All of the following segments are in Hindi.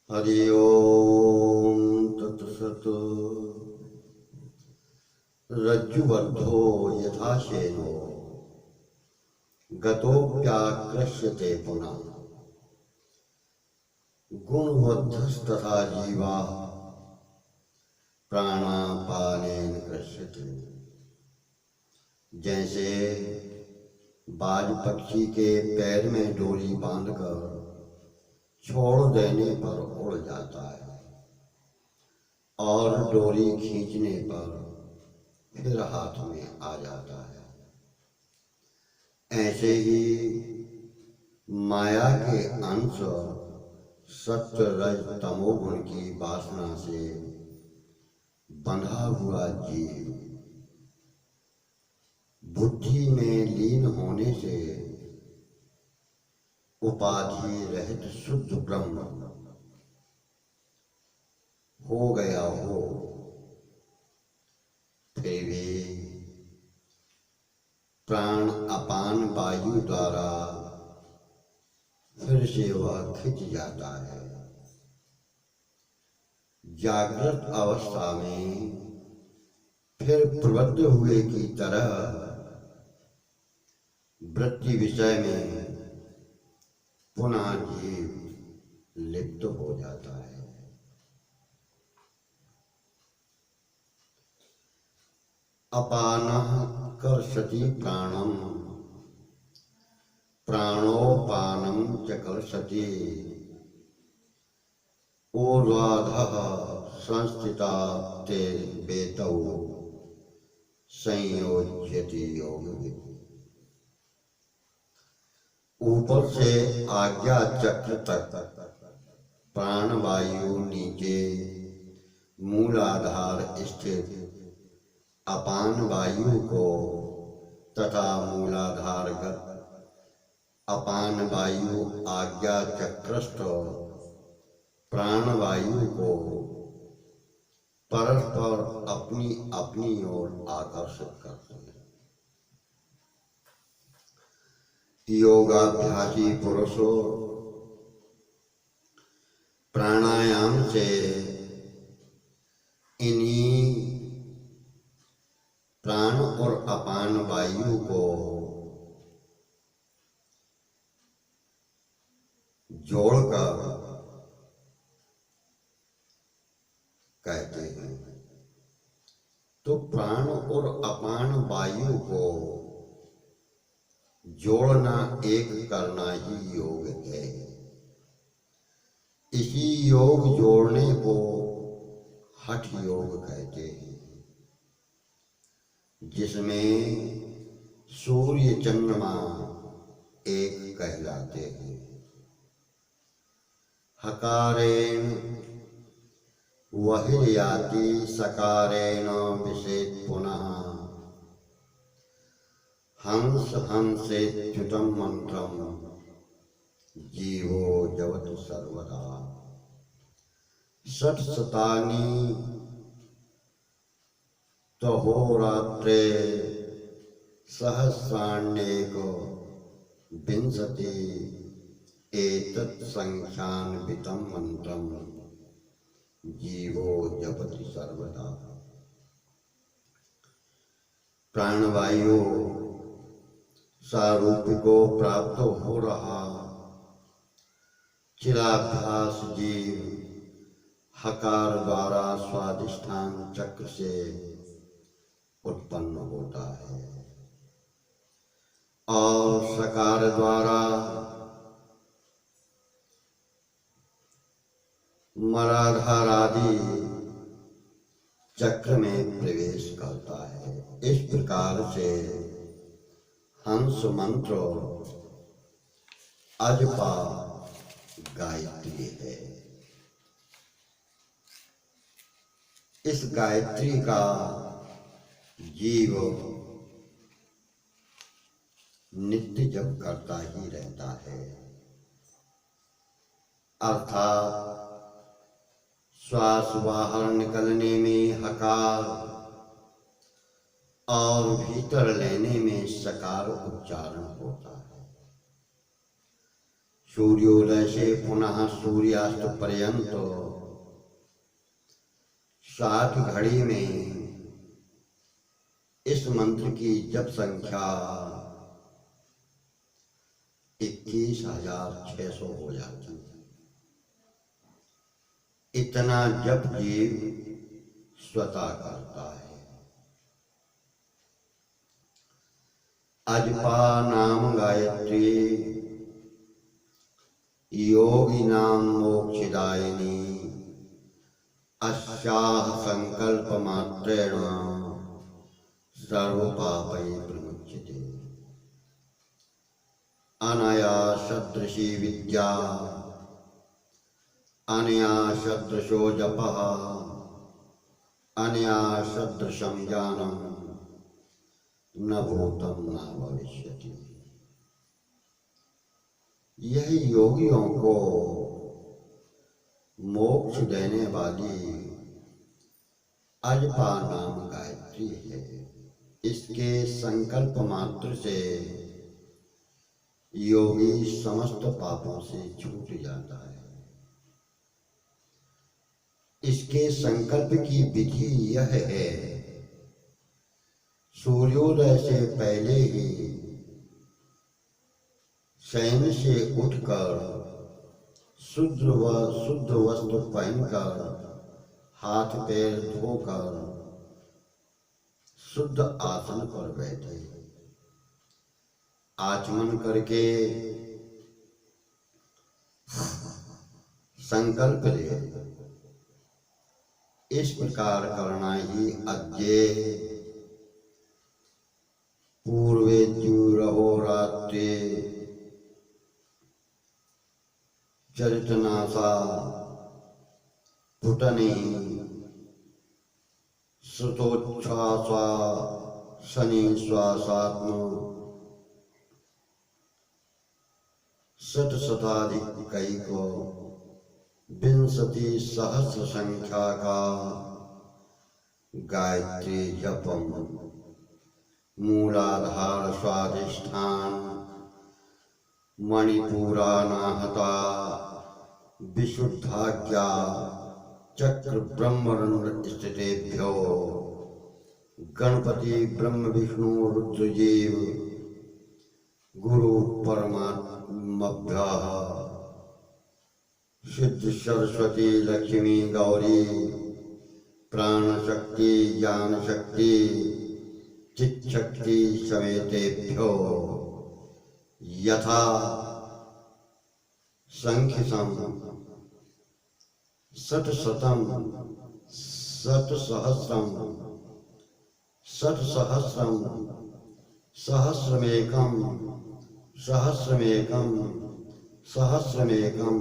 हरि ओम तत्सत्। रज्जुबद्धो यथा शेनो गतोऽप्याकृष्यते पुनः। गुणबद्धस्तथा जीवाः प्राणापानेन कृष्यते। जैसे बाज पक्षी के पैर में डोरी बांधकर छोड़ देने पर उड़ जाता है और डोरी खींचने पर फिर हाथ में आ जाता है, ऐसे ही माया के अंश सत्व रज तमोगुण की वासना से बंधा हुआ जीव बुद्धि में लीन होने से उपाधि रहित शुद्ध ब्रह्म हो गया हो, फिर भी प्राण अपान वायु द्वारा फिर से वह खिंच जाता है। जागृत अवस्था में फिर प्रबुद्ध हुए की तरह वृत्ति विषय में पुनः जीव लिप्त हो जाता है। अपानः कर्षति प्राणम प्राणोपानम च कर्षति ऊर्ध्वाधः संस्थिता ते वेतौ संयोज्यति योगवित्। ऊपर से आज्ञा चक्र तक प्राण वायु नीचे मूलाधार स्थित अपान वायु को तथा मूलाधारगत अपान वायु आज्ञा चक्रस्थ प्राण वायु को परस्पर अपनी अपनी ओर आकर्षित करते हैं। योगाभ्यासी पुरुषों प्राणायाम से इन्हीं प्राण और अपान वायु को जोड़कर कहते हैं। तो प्राण और अपान वायु को जोड़ना एक करना ही योग है। इसी योग जोड़ने को हठ योग कहते हैं, जिसमें सूर्य चंद्रमा एक कहलाते हैं। हकारेण वहिर्याति सकारेण विषेद पुनः हंस हंसेत्युतं मंत्रम जीवो जवति सर्वदा। षट्शतानि तहोरात्रे सहस्राण्येको विंशति एतत् संख्यान्वितं मंत्रम जीवो जपति सर्वदा। प्राणवायु सारूप को प्राप्त हो रहा चिराभ्यास जीव हकार द्वारा स्वादिष्ठान चक्र से उत्पन्न होता है और सकार द्वारा मलाधार आदि चक्र में प्रवेश करता है। इस प्रकार से हंस मंत्र अजपा गायत्री है। इस गायत्री का जीव नित्य जप करता ही रहता है, अर्थात श्वास बाहर निकलने में हकार और भीतर लेने में सकार उच्चारण होता है। सूर्योदय से पुनः सूर्यास्त पर्यंत 7 घड़ी में इस मंत्र की जप संख्या 21,600 हो जाती है। इतना जप जीव स्वतः करता है। अजपा नाम गायत्री योगी नाम मोक्षदायिनी अस्याः संकल्प मात्रेण सर्व पापै प्रमुच्यते। अनया सदृशी विद्या अनया सदृशो जपः अनया सदृशं ज्ञानं न भूतं न भविष्यति। यह योगियों को मोक्ष देने वाली अजपा नाम गायत्री है। इसके संकल्प मात्र से योगी समस्त पापों से छूट जाता है। इसके संकल्प की विधि यह है, सूर्योदय से पहले ही शयन से उठकर शुद्ध वस्त्र पहनकर हाथ पैर धोकर शुद्ध आसन पर बैठे, आचमन करके संकल्प ले। इस प्रकार करना ही अद्य पूर्वे द्युरहोरात्रे चरितनासा पुटने श्रुतोच्छ्वासा शनि श्वासात्म शतशताधिकैको विंशति सहस्र संख्या का गायत्री जपम मूलाधार स्वाधिष्ठान मणिपुरानाहता विशुद्धाज्ञा चक्र ब्रह्मरंध्र स्थितेभ्यो गणपति ब्रह्म विष्णु रुद्रजीव गुरु परमात्मभ्यः सिद्ध सरस्वती लक्ष्मी गौरी प्राण शक्ति ज्ञान शक्ति चित् शक्ति समेतेभ्यो यथा संख्यसम शतशतं शतसहस्रं शतसहस्रं सहस्रमेकं सहस्रमेकं सहस्रमेकं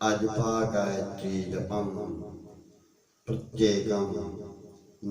अजपा गायत्री जपम प्रत्येकं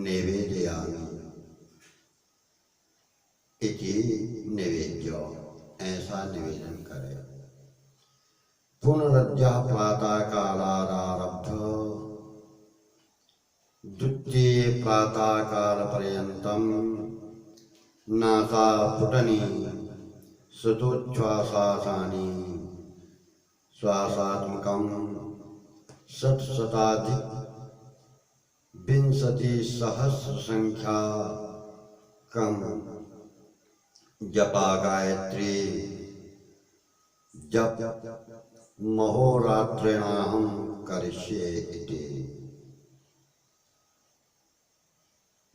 निवेदयामि इति निवेद्य। ऐसा निवेदन करे। पुनरद्यः प्रातः कालादारभ्य द्वितीये प्रातः काल पर्यन्तं नासापुटनी श्रुतोच्छ्वासानि श्वासात्मकं शतशताधिक विंशति सहस्र संख्या कम जपा गायत्री जप महोरात्रेणाहं करिष्ये इति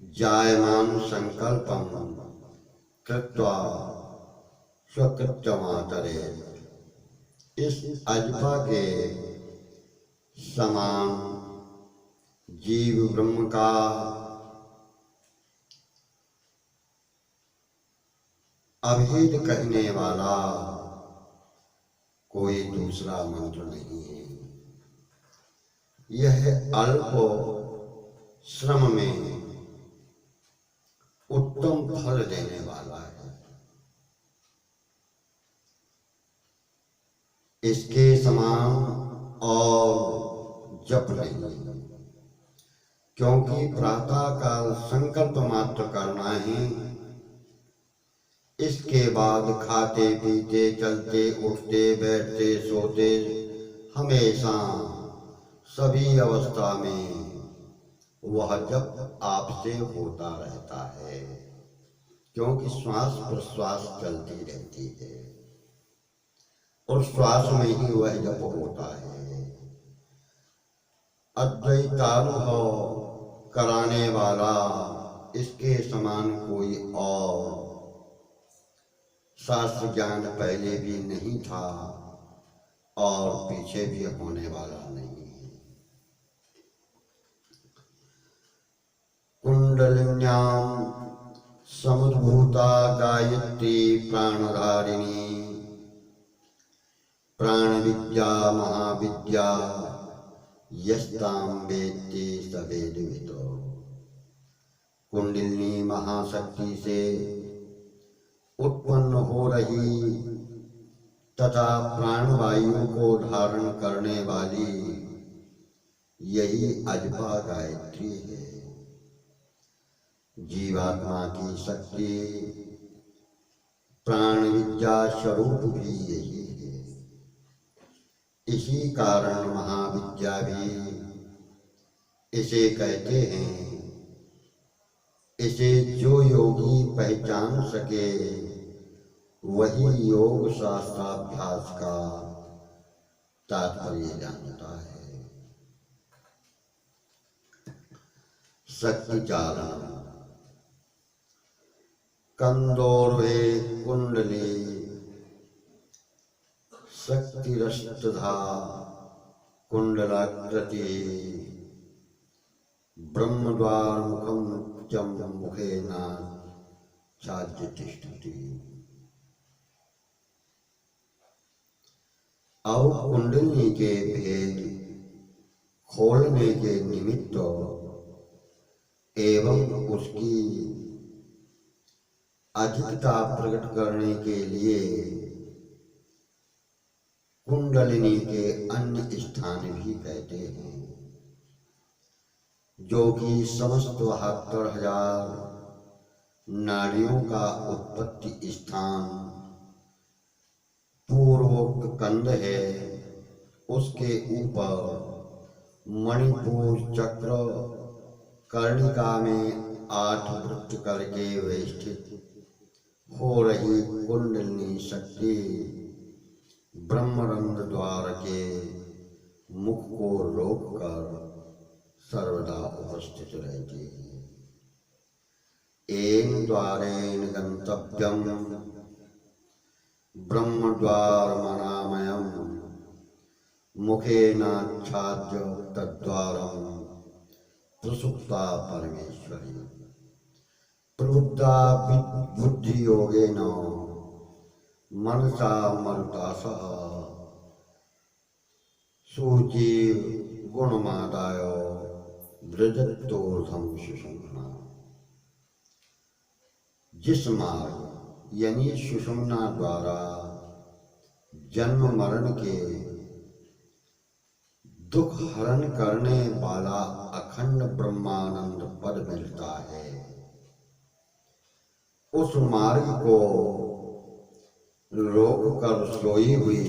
जायमान संकल्पं कृत्वा स्वकृत्यमाचरेत्। इस अजपा के समान जीव ब्रह्म का अभेद कहने वाला कोई दूसरा मंत्र नहीं है। यह अल्प श्रम में उत्तम फल देने वाला है। इसके समान और जप नहीं, क्योंकि प्रातः काल संकल्प मात्र करना ही इसके बाद खाते पीते चलते उठते बैठते सोते हमेशा सभी अवस्था में वह जब आपसे होता रहता है, क्योंकि श्वास प्रश्वास चलती रहती है और श्वास में ही वह जप होता है। अद्वैतानुभव कराने वाला इसके समान कोई और शास्त्र ज्ञान पहले भी नहीं था और पीछे भी होने वाला नहीं है। कुंडलिन्याम समुद्भूता गायत्री प्राणधारिणी प्राण विद्या महाविद्या यस्तां वेत्ति स वेदविदो। कुंडलिनी महाशक्ति से उत्पन्न हो रही तथा प्राणवायु को धारण करने वाली यही अजपा गायत्री है। जीवात्मा की शक्ति प्राण विद्या स्वरूप भी यही है। इसी कारण महाविद्या भी इसे कहते हैं। इसे जो योगी पहचान सके वही योग शास्त्राभ्यास का तात्पर्य जानता है। शक्ति चारण कंदोर्वे कुंडली शक्तिरस्तधा कुंडलाकृति ब्रह्मद्वार मुखम जम मुखेन छाज्य तिष्ठति। और कुंडली के भेद खोलने के निमित्त एवं उसकी अधिकता प्रकट करने के लिए कुंडलिनी के अन्य स्थान भी कहते हैं, जो कि समस्त 72,000 नाड़ियों का उत्पत्ति स्थान पूर्वोक्त कंद है। उसके ऊपर मणिपुर चक्र कर्णिका में 8 वृत्त करके वेष्टित हो रही कुंडलिनी शक्ति ब्रह्मरंध्र द्वार के मुख को रोककर सर्वदा उपस्थित रहती है। एन द्वारेण गंतव्यम ब्रह्म द्वार मनामयम मुखेनाच्छाद्य तद्वारम प्रसुप्ता परमेश्वरी प्रबुद्धा बुद्धि योगेन मनसा मरुतासः सुजीव गुणमादाय व्रजत्तोर्धम सुषुम्ना। जिस मार्ग यानी सुषुम्ना द्वारा जन्म मरण के दुख हरण करने वाला अखंड ब्रह्मानंद पद मिलता है, उस मार्ग को रोक कर सोई हुई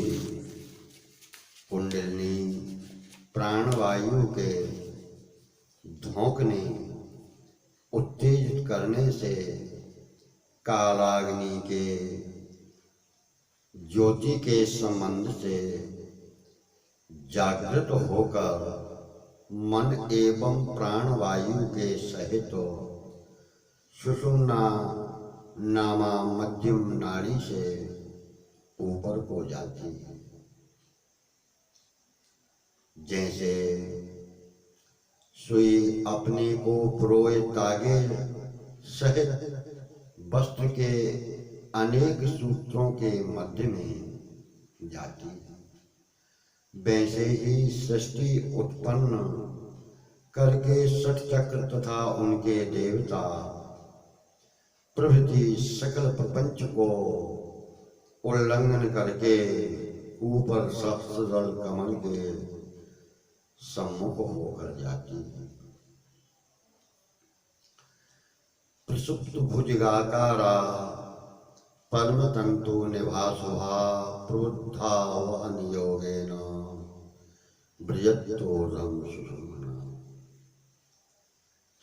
कुंडलिनी प्राणवायु के धोंकने उत्तेजित करने से कालाग्नि के ज्योति के संबंध से जागृत होकर मन एवं प्राणवायु के सहित सुषुम्ना नामा मध्यम नाड़ी से ऊपर को जाती है। जैसे सुई अपने को पुरोए तागे सहित वस्त्र के अनेक सूत्रों के मध्य में जाती है, वैसे ही सृष्टि उत्पन्न करके षट चक्र तथा उनके देवता प्रभृति सकल प्रपंच को उल्लंघन करके ऊपर सहस्रदल कमल के सम्मुख होकर जाती है। प्रसुप्त भुजगाकारा परम तंतु निभासुभा प्रोद्धा वहन योगेन बृहत्तोरम सुषुम्ना।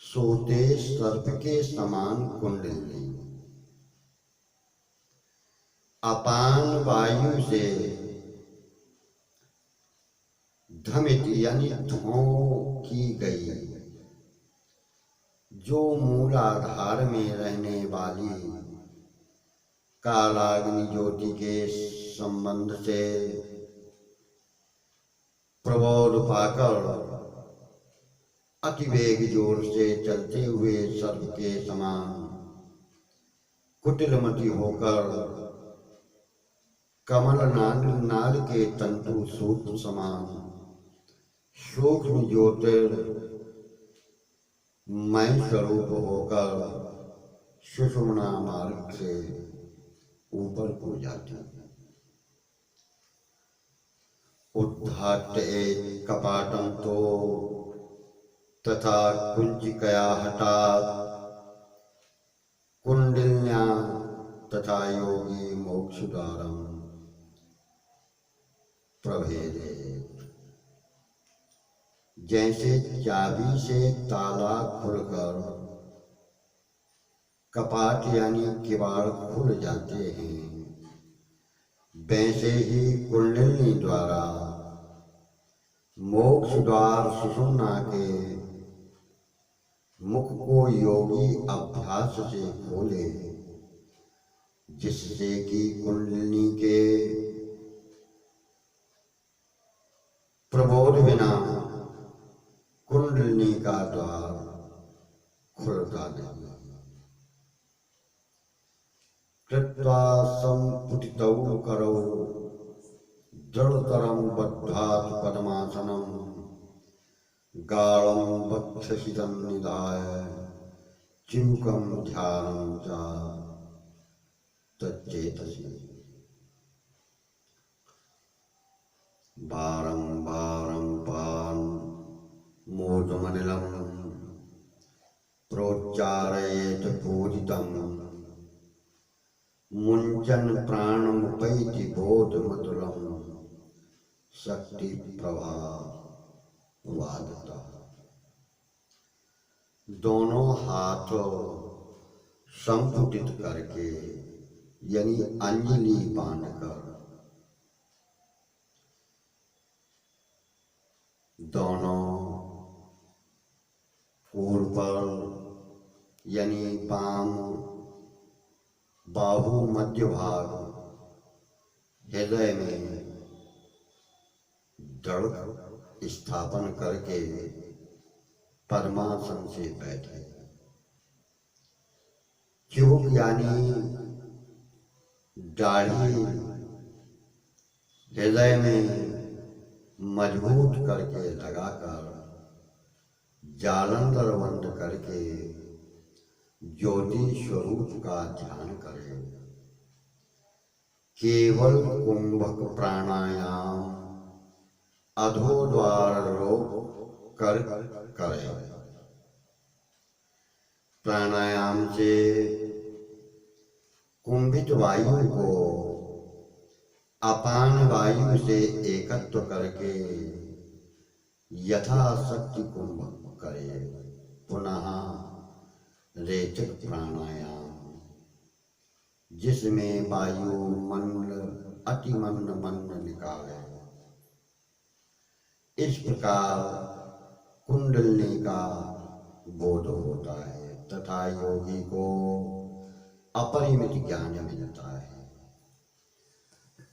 सोते सर्प के समान कुंडली अपान वायु से धमित यानी धों की गई, जो मूलाधार में रहने वाली कालाग्नि ज्योति के संबंध से प्रबोध पाकर अतिवेग जोर से चलते हुए सर्प के समान कुटिलमती होकर कमल नाल के तंतु सूत्र समान सूक्ष्म ज्योतिर्मय स्वरूप होकर सुषुम्ना मार्ग से ऊपर को जाती है। उद्घाट्य एक कपाटम तो तथा कुंचिकया हठात कुंडल्या तथा योगी मोक्षद्वारम प्रभेदे। जैसे चाबी से ताला खुलकर कपाट यानी किवाड़ खुल जाते हैं, वैसे ही कुंडलिनी द्वारा मोक्ष द्वार सुषुम्ना के मुख को योगी अभ्यास से खोले, जिससे कि कुंडलिनी के प्रबोध बिना कुंडलिनी का द्वार खुलता नहीं। कृत्वा संपुटितौ करौ दृढ़तरं बद्ध्वा पद्मासनं गाढं वक्षसितं निधाय चिमुकं ध्यानं च तच्चेतसि। बारंबारं पान मूर्धमनिलं प्रोच्चारयेत पूजितं मुञ्चन् प्राणमुपैति बोधमधुरं शक्ति प्रभा वादता। दोनों हाथों संपुटित करके यानी अंजलि बांधकर दोनों पूर्व पर यानी बाम बाहु मध्य भाग हृदय में दृढ़ स्थापन करके पद्मासन से बैठे। चिबुक यानी दाढ़ी हृदय में मजबूत करके लगाकर जालंधर बंद करके ज्योति स्वरूप का ध्यान करें। केवल कुंभक प्राणायाम अधोद्वार रोक कर करें। प्राणायाम से कुंभित वायु को अपान वायु से एकत्व करके यथाशक्ति कुंभक करे। पुनः रेचक प्राणायाम जिसमें वायु मंद अतिमंद मंद निकाले। इस प्रकार कुंडलिनी का बोध होता है तथा योगी को अपरिमित ज्ञान मिलता है।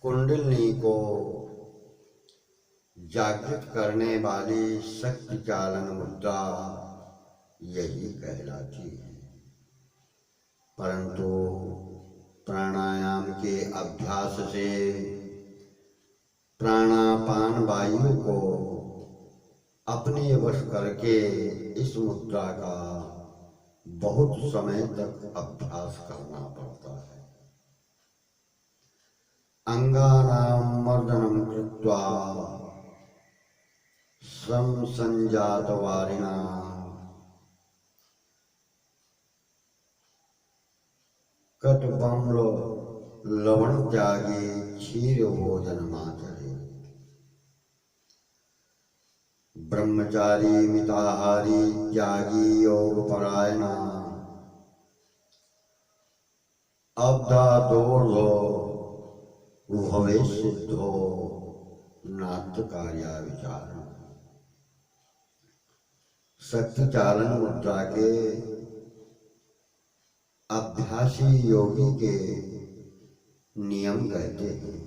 कुंडलिनी को जागृत करने वाली शक्ति चालन मुद्रा यही कहलाती है। परंतु प्राणायाम के अभ्यास से प्राणापान वायु को अपने वश करके इस मुद्रा का बहुत समय तक अभ्यास करना पड़ता है। अंगानां मर्दनं कृत्वा संजातवारिणा कटबम्ल लवण त्यागी क्षीर भोजन माचरे। ब्रह्मचारी मिताहारी त्यागी योग परायणा। अब्दा दोर्धो भवे सिद्धो नाट्य कार्या विचार। शक्ति चालन मुद्रा के अभ्यासी योगी के नियम कहते हैं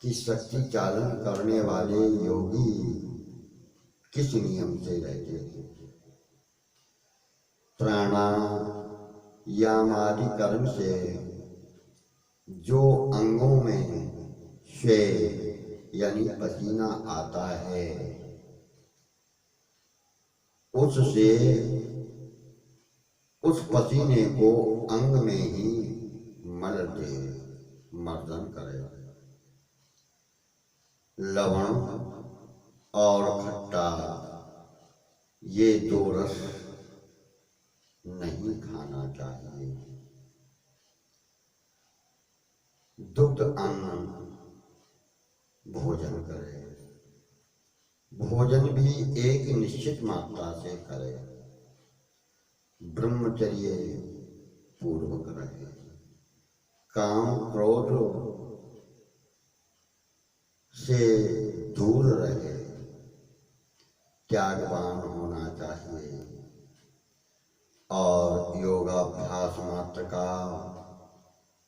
कि शक्ति चालन करने वाले योगी किस नियम से रहते हैं। प्राणायाम आदि कर्म से जो अंगों में श्वेत यानी पसीना आता है, उससे उस पसीने को अंग में ही मल दे, मर्दन करे। लवण और खट्टा ये दो रस नहीं खाना चाहिए। दुग्ध अन्न भोजन करे। भोजन भी एक निश्चित मात्रा से करे। ब्रह्मचर्य पूर्वक रहे। काम क्रोध से दूर रहे। त्यागवान होना चाहिए और योगाभ्यास मात्र का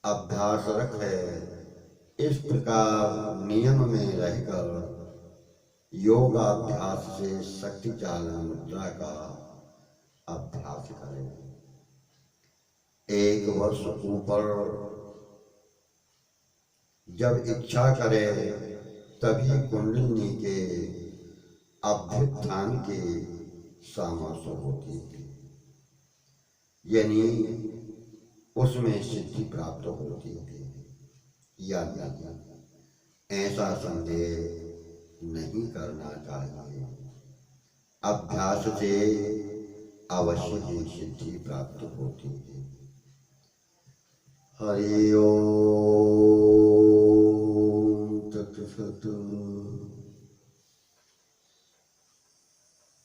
अभ्यास रखे। इस प्रकार नियम में रहकर योगाभ्यास से शक्ति चालन मुद्रा का अभ्यास करें। 1 वर्ष ऊपर जब इच्छा करे तभी कुंडलिनी के अभ्युत्थान की सामर्थ्य होती है, यानी उसमें सिद्धि प्राप्त होती है या नहीं, ऐसा संदेह नहीं करना चाहिए। अभ्यास से अवश्य ही सिद्धि प्राप्त होती है। हरि ओम।